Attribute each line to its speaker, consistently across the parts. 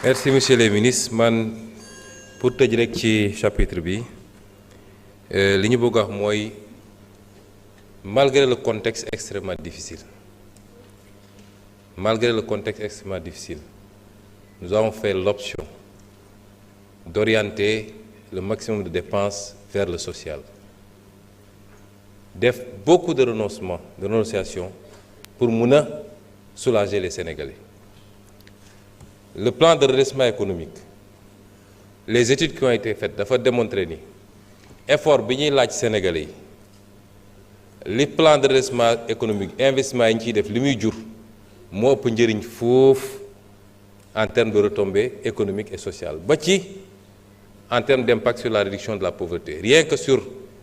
Speaker 1: Merci monsieur le ministre man pour tëj rek ci chapitre bi li ñu bëgg a wax mooy malgré le contexte extrêmement difficile nous avons fait l'option d'orienter le maximum de dépenses vers le social def beaucoup de renonciations pour mun a soulager les Sénégalais. Le plan de redressement économique, les études qui ont été faites dafa démontrer ni effort bi ñuy laaj Sénégalais yi li plan de redressement économique investissement yi ñu ciy def li muy jur moo ëpp njëriñ foofu en termes de retombées économiques et sociales ba ci en termes d'impact sur la réduction de la pauvreté. Rien que sur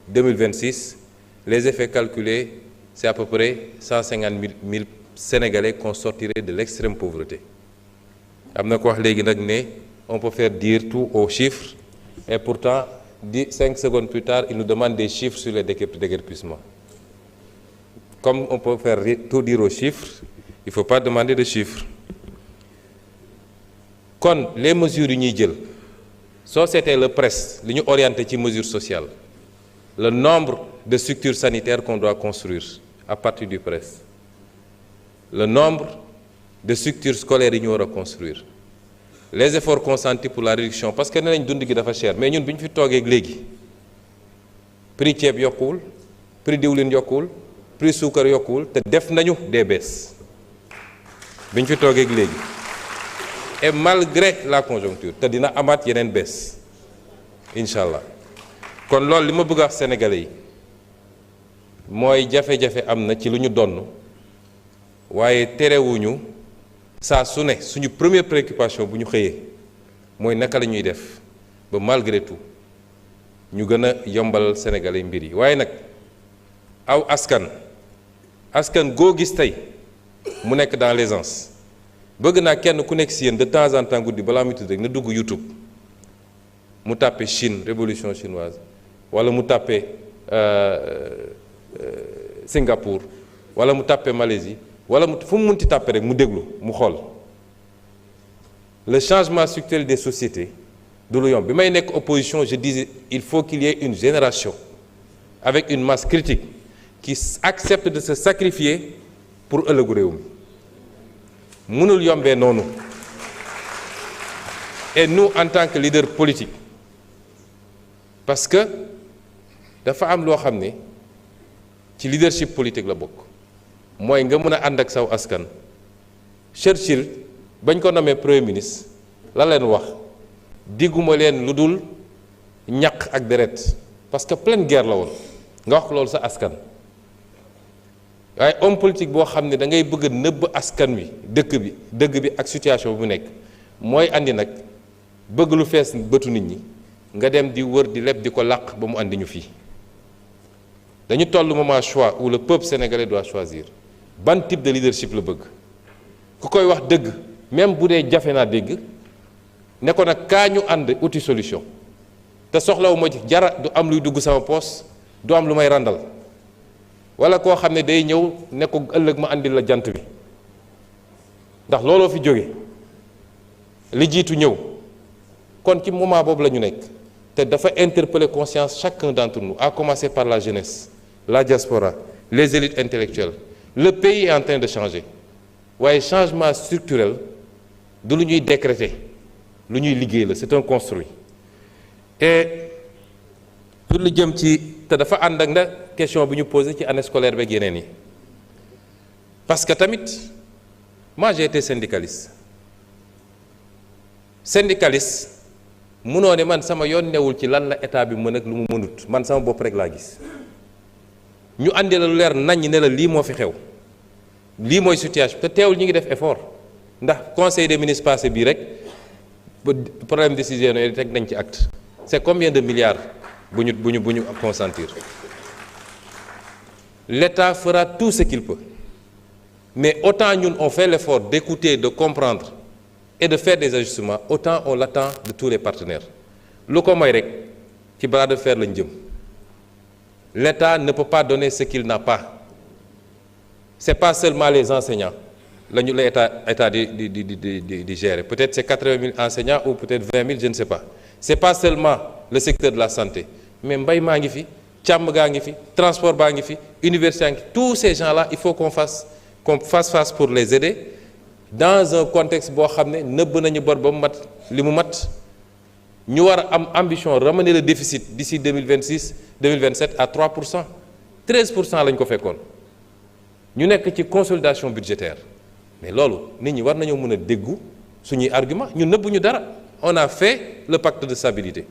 Speaker 1: 2026, les effets calculés, c'est à peu près 150 000 Sénégalais qu'on sortirait de l'extrême pauvreté. Am na ko wax léegi nag ne on peut faire dire tout aux chiffres et pourtant 5 secondes plus tard il nous demande des chiffres sur les déguerpissements. Comme on peut faire tout dire aux chiffres, il ne faut pas demander de chiffres. Kon les mesures yu ñuy jël soo seetee le PRES li ñu orienté ci mesures sociales, le nombre de structures sanitaires qu'on doit construire à partir du PRES, le nombre de structures scolaires yi ñu war a construire, les efforts consentis pour la réduction parce que nee nañ dund gi dafa cher mais ñun bi ñu fi toogee léegi prix ceeb yokkuwul, prix diwlin yokkuwul, prix suukar yokkuwul te def nañu des baisses bi ñu fi toogee léegi et malgré la conjoncture te dina amaat yeneen baisse incha allah. Kon loolu li ma bëgg a wax Sénégalais yi mooy jafe-jafe am na ci lu ñu donn waaye terewuñu saa su ne suñu première préoccupation bu ñu xëyee mooy naka la ñuy def ba malgré tout ñu gën a yombal Sénégalais mbir yi. Waaye nag aw askan goo gis tey mu nekk dans l'aisance bëgg naa kenn ku nekk si yéen de temps en temps guddi balaa muy tudd rek na dugg YouTube mu tàppe Chine révolution chinoise wala mu tàppe Singapour wala mu tàppe Malaisie wala fu mu munti tàppe rek mu déglu mu xool le changement structurel des sociétés du lu yomb. Bi may nekk opposition je disais il faut qu'il y ait une génération avec une masse critique qui accepte de se sacrifier pour ëllëgu réew mi mënul yombee noonu. Et nous en tant que leader politique parce que dafa am loo xam ne ci leadership politique la bokk mooy nga mën a ànd ak saw askan. Churchill bañ ko nommé premier ministre la leen wax digguma leen lu dul ñaq ak deret parce que pleine guerre la woon nga wax loolu sa askan. waaye homme politique boo xam ne da ngay bëgg a nëbb askan wi dëgg bi ak situation bu mu nekk mooy andi nag bëgg lu fees bëtu nit ñi nga dem di wër di leb di ko làq ba mu andi ñu fii. Dañu toll moment choix où le peuple sénégalais doit choisir ban type de leadership la bëgg ku koy wax dëgg même bu dee jafe naa dégg ne ko nag kaa ñu ànd uti solution te soxlawu ma ci jara du am luy dugg sama poos du am lu may ràndal wala koo xam ne day ñëw ne ko ëllëg ma àndil la jant bi ndax looloo fi jóge li jiitu ñëw. Kon ci moment boobu la ñu nekk te dafa interpeller conscience chacun d'entre nous à commencer par la jeunesse, la diaspora, les élites intellectuelles. Le pays est en train de changer waaye changement structurel du lu ñuy décréter lu ñuy liggéey la, c'est un construit. Et pour lu jëm ci te dafa ànd ak na question bi ñu posé ci année scolaire beeg yeneen yi parce que tamit moi j'ai été syndicaliste munoo ne man sama yoon newul ci lan la état bi mën ak lu mu mënut man sama bopp rek laa gis ñu andi la lu leer nañ ne la lii moo fi xew lii mooy situation te teewul ñu ngi def effort ndax conseil des ministres passé bii rek problème décisionnel teg nañ ci acte. C'est combien de milliards bu ñu consentir. L'État fera tout ce qu'il peut mais autant ñun on fait l'effort d'écouter, de comprendre et de faire des ajustements, autant on l'attend de tous les partenaires. Lu ko mooy rek ci bras de fer lañ jëm. L'État ne peut pas donner ce qu'il n'a pas. C'est pas seulement les enseignants, la état di gérer. Peut-être c'est 80 000 enseignants ou peut-être 20 000, je ne sais pas. C'est pas seulement le secteur de la santé, mais mbay maa ngi fi, càmm gaa ngi fi, transport baa ngi fi, université gaa ngi fi. Tous ces gens-là, il faut qu'on fasse face pour les aider dans un contexte boo xam ne nëbb nañu bor ba mu mat li mu mat. Ñu war a am ambition ramener le déficit d'ici 2026-2027 à 3%. 13% lañ ko fekkoon. Ñu nekk ci consolidation budgétaire. Mais loolu nit ñi war nañoo mën a déggu suñuy argument ñu nëbbuñu dara. On a fait le pacte de stabilité.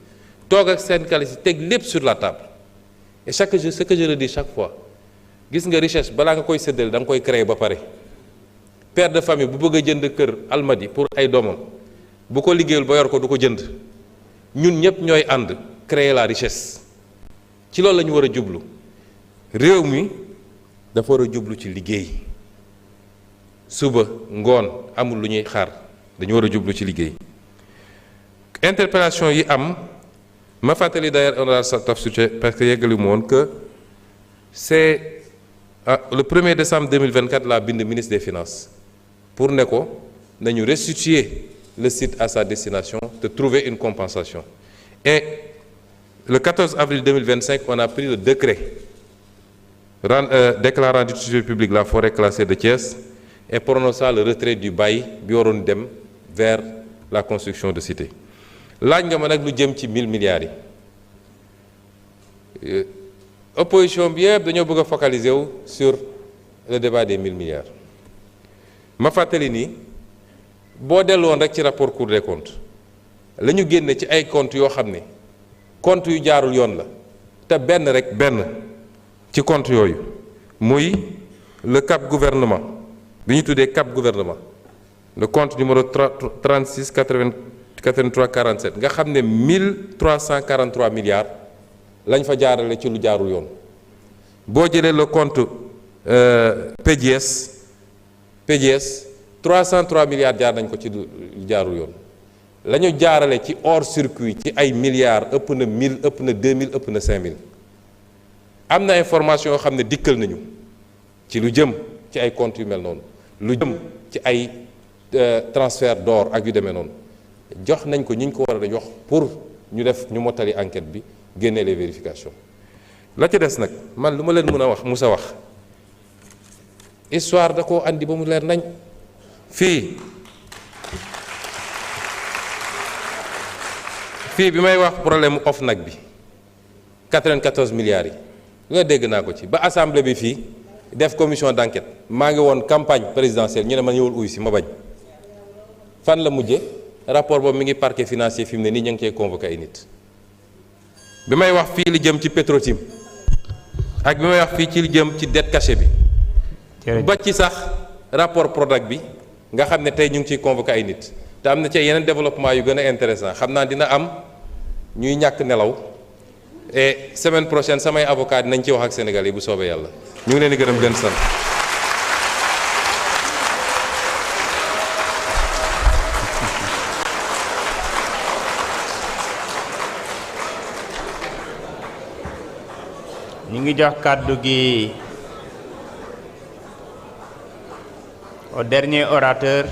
Speaker 1: Toog ak syndicalistes yi teg lépp sur la table. Et ce que je redis chaque fois, gis nga richesse balaa nga koy séddale da nga koy créer ba pare. Père de famille bu bëgg a jënd kër Almadi pour ay doomam bu ko liggéeyul ba yor ko du ko jënd. Ñun ñëpp ñooy ànd créer la richesse ci loolu la ñu war a jublu réew mi dafa war a jublu ci liggéey suba ngoon amul lu ñuy xaar dañu war a jublu ci liggéey. Interpellation yi am ma fàttali d'ailleurs honorable Tafsir parce que yeggali mu woon que c'est le 1er décembre 2024 la bind ministre des Finances pour ne ko nañu restituer le site à sa destination, de trouver une compensation. Et le 14 avril 2025, on a pris le décret déclarant d'utilité publique la forêt classée de Thiès et prononçant le retrait du bail bi waroon dem vers la construction de cité. Laaj nga ma nag lu jëm ci 1000 milliards yi opposition bi yëpp dañoo bëgg a focaliser wu sur le débat des 1000 milliards ma fàttali ni boo delloon rek ci rapport Cour des comptes la ñu génne ci ay comptes yoo xam ne comptes yu jaarul yoon la te benn ci comptes yooyu muy le cap gouvernement bi ñu tuddee cap gouvernement le compte numéro 36 83 47 nga xam ne 1343 milliards lañ fa jaarale ci lu jaarul yoon boo jëlee le compte PDS 303 milliards jaar nañ ko ci lu jaarul yoon la ñu jaarale ci hors circuit ci ay milliards ëpp na 1000 ëpp na 2000 ëpp na 5000 am na information yoo xam ne dikkal nañu ci lu jëm ci ay comptes yu mel noonu lu jëm ci ay transfert d'or ak yu demee noonu jox nañ ko ñi ñu ko war a jox pour ñu mottali enquête bi génne les vérifications la ca des nag man lu ma leen mën a wax musa wax histoire da koo andi ba mu leer nañ fii bi may wax problème mu OFNAC bi 94 milliards yi lu nga dégg naa ko ci ba assemblée bi fii def commission d'enquête maa ngi woon campagne présidentielle ñu ne ma ñëwul uy si ma bañ fan la mujje rapport boobu mi ngi parquet financier fi mu ne nii ñu ngi cee convoqué ay nit bi may wax fii li jëm ci Petrotim ak bi may wax fii ci li jëm ci dette cachée bi ba ci sax rapport Prodac bi nga xam ne tey ñu ngi ciy convoqué ay nit te am na ci yeneen développement yu gën a intéressant xam naa dina am ñuy ñàkk nelaw et semaine prochaine samay avocat dinañ ci wax ak Sénégalais yi bu soobee yàlla ñu ngi leen di gërëm leen sant.
Speaker 2: ñu ngi jox kàddu gi au dernier orateur